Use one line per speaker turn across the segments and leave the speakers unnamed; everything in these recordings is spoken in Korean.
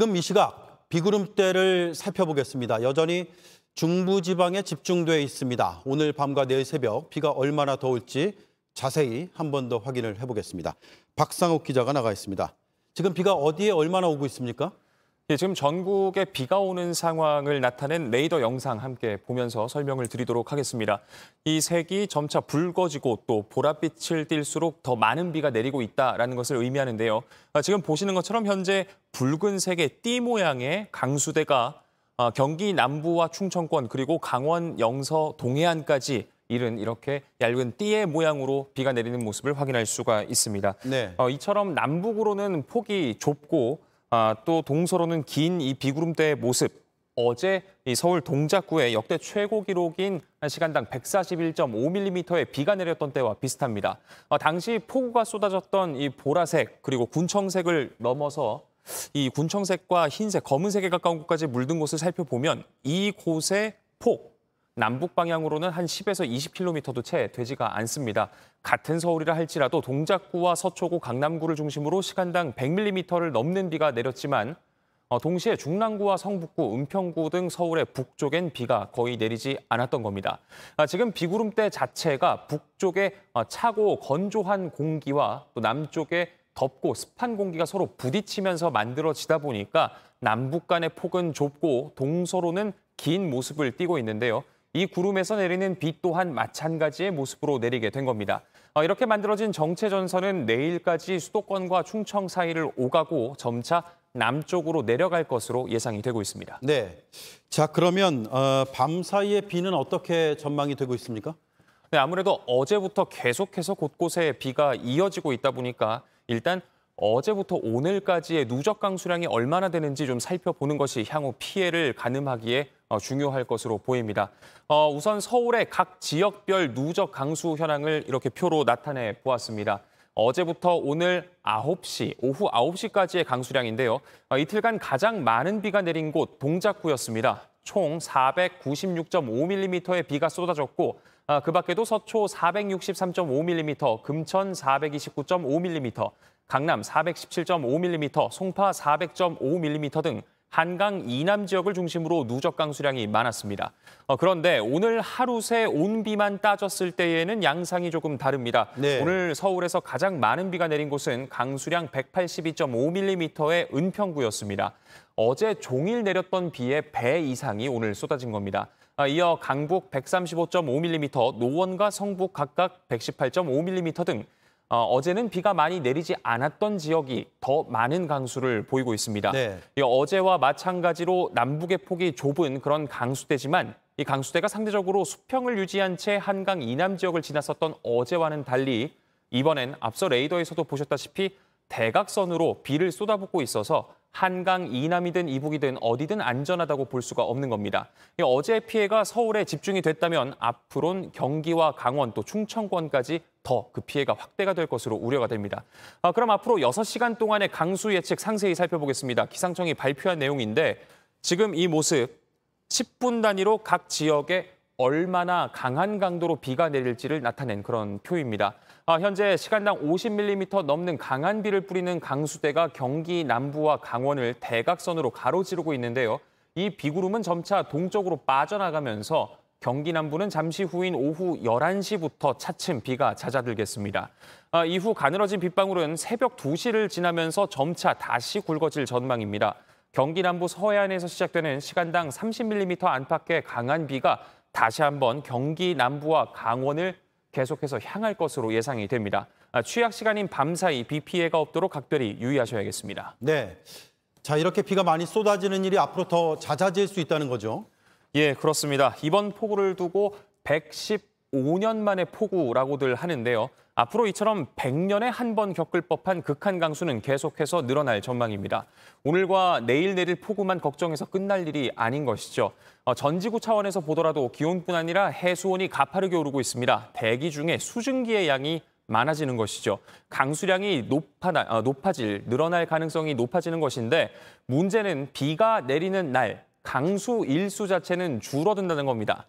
지금 이 시각 비구름대를 살펴보겠습니다. 여전히 중부지방에 집중되어 있습니다. 오늘 밤과 내일 새벽 비가 얼마나 더울지 자세히 한 번 더 확인을 해보겠습니다. 박상욱 기자가 나가 있습니다. 지금 비가 어디에 얼마나 오고 있습니까?
예, 지금 전국에 비가 오는 상황을 나타낸 레이더 영상 함께 보면서 설명을 드리도록 하겠습니다. 이 색이 점차 붉어지고 또 보랏빛을 띨수록 더 많은 비가 내리고 있다는 것을 의미하는데요. 지금 보시는 것처럼 현재 붉은색의 띠 모양의 강수대가 경기 남부와 충청권 그리고 강원 영서 동해안까지 이른 이렇게 얇은 띠의 모양으로 비가 내리는 모습을 확인할 수가 있습니다.
네.
이처럼 남북으로는 폭이 좁고 또 동서로는 긴 이 비구름대의 모습. 어제 이 서울 동작구에 역대 최고 기록인 시간당 141.5mm의 비가 내렸던 때와 비슷합니다. 당시 폭우가 쏟아졌던 이 보라색 그리고 군청색을 넘어서 이 군청색과 흰색, 검은색에 가까운 곳까지 물든 곳을 살펴보면 이곳의 폭, 남북 방향으로는 한 10에서 20km도 채 되지가 않습니다. 같은 서울이라 할지라도 동작구와 서초구, 강남구를 중심으로 시간당 100mm를 넘는 비가 내렸지만 동시에 중랑구와 성북구, 은평구 등 서울의 북쪽엔 비가 거의 내리지 않았던 겁니다. 지금 비구름대 자체가 북쪽에 차고 건조한 공기와 또 남쪽에 덥고 습한 공기가 서로 부딪히면서 만들어지다 보니까 남북 간의 폭은 좁고 동서로는 긴 모습을 띠고 있는데요. 이 구름에서 내리는 비 또한 마찬가지의 모습으로 내리게 된 겁니다. 이렇게 만들어진 정체전선은 내일까지 수도권과 충청 사이를 오가고 점차 남쪽으로 내려갈 것으로 예상이 되고 있습니다.
네. 자, 그러면 밤 사이에 비는 어떻게 전망이 되고 있습니까?
네, 아무래도 어제부터 계속해서 곳곳에 비가 이어지고 있다 보니까 일단 어제부터 오늘까지의 누적 강수량이 얼마나 되는지 좀 살펴보는 것이 향후 피해를 가늠하기에 중요할 것으로 보입니다. 우선 서울의 각 지역별 누적 강수 현황을 이렇게 표로 나타내 보았습니다. 어제부터 오늘 오후 9시까지의 강수량인데요. 이틀간 가장 많은 비가 내린 곳 동작구였습니다. 총 496.5mm의 비가 쏟아졌고 그 밖에도 서초 463.5mm, 금천 429.5mm, 강남 417.5mm, 송파 400.5mm 등 한강 이남 지역을 중심으로 누적 강수량이 많았습니다. 그런데 오늘 하루 새 온비만 따졌을 때에는 양상이 조금 다릅니다.
네.
오늘 서울에서 가장 많은 비가 내린 곳은 강수량 182.5mm의 은평구였습니다. 어제 종일 내렸던 비의 배 이상이 오늘 쏟아진 겁니다. 이어 강북 135.5mm, 노원과 성북 각각 118.5mm 등 어제는 비가 많이 내리지 않았던 지역이 더 많은 강수를 보이고 있습니다.
네.
어제와 마찬가지로 남북의 폭이 좁은 그런 강수대지만 이 강수대가 상대적으로 수평을 유지한 채 한강 이남 지역을 지났었던 어제와는 달리 이번엔 앞서 레이더에서도 보셨다시피 대각선으로 비를 쏟아붓고 있어서 한강 이남이든 이북이든 어디든 안전하다고 볼 수가 없는 겁니다. 어제의 피해가 서울에 집중이 됐다면 앞으로는 경기와 강원 또 충청권까지 더 그 피해가 확대가 될 것으로 우려가 됩니다. 그럼 앞으로 6시간 동안의 강수 예측 상세히 살펴보겠습니다. 기상청이 발표한 내용인데 지금 이 모습 10분 단위로 각 지역에 얼마나 강한 강도로 비가 내릴지를 나타낸 그런 표입니다. 현재 시간당 50mm 넘는 강한 비를 뿌리는 강수대가 경기 남부와 강원을 대각선으로 가로지르고 있는데요. 이 비구름은 점차 동쪽으로 빠져나가면서 경기 남부는 잠시 후인 오후 11시부터 차츰 비가 잦아들겠습니다. 이후 가늘어진 빗방울은 새벽 2시를 지나면서 점차 다시 굵어질 전망입니다. 경기 남부 서해안에서 시작되는 시간당 30mm 안팎의 강한 비가 다시 한번 경기 남부와 강원을 계속해서 향할 것으로 예상이 됩니다. 취약 시간인 밤 사이 비 피해가 없도록 각별히 유의하셔야겠습니다.
네. 자, 이렇게 비가 많이 쏟아지는 일이 앞으로 더 잦아질 수 있다는 거죠?
예, 그렇습니다. 이번 폭우를 두고 115년 만의 폭우라고들 하는데요. 앞으로 이처럼 100년에 한 번 겪을 법한 극한 강수는 계속해서 늘어날 전망입니다. 오늘과 내일 내릴 폭우만 걱정해서 끝날 일이 아닌 것이죠. 전지구 차원에서 보더라도 기온뿐 아니라 해수온이 가파르게 오르고 있습니다. 대기 중에 수증기의 양이 많아지는 것이죠. 강수량이 늘어날 가능성이 높아지는 것인데 문제는 비가 내리는 날, 강수 일수 자체는 줄어든다는 겁니다.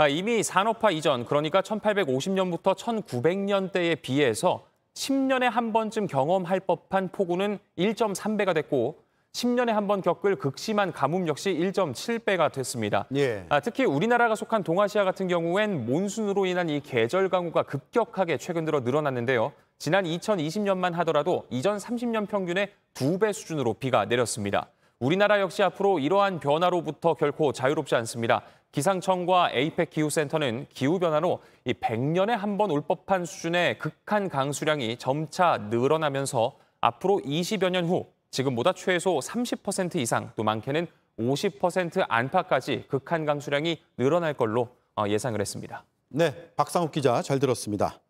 이미 산업화 이전, 그러니까 1850년부터 1900년대에 비해서 10년에 한 번쯤 경험할 법한 폭우는 1.3배가 됐고 10년에 한 번 겪을 극심한 가뭄 역시 1.7배가 됐습니다.
예.
특히 우리나라가 속한 동아시아 같은 경우엔 몬순으로 인한 이 계절 강우가 급격하게 최근 들어 늘어났는데요. 지난 2020년만 하더라도 이전 30년 평균의 2배 수준으로 비가 내렸습니다. 우리나라 역시 앞으로 이러한 변화로부터 결코 자유롭지 않습니다. 기상청과 에이펙 기후센터는 기후변화로 이 100년에 한 번 올 법한 수준의 극한 강수량이 점차 늘어나면서 앞으로 20여 년 후 지금보다 최소 30% 이상, 또 많게는 50% 안팎까지 극한 강수량이 늘어날 걸로 예상을 했습니다.
네, 박상욱 기자 잘 들었습니다.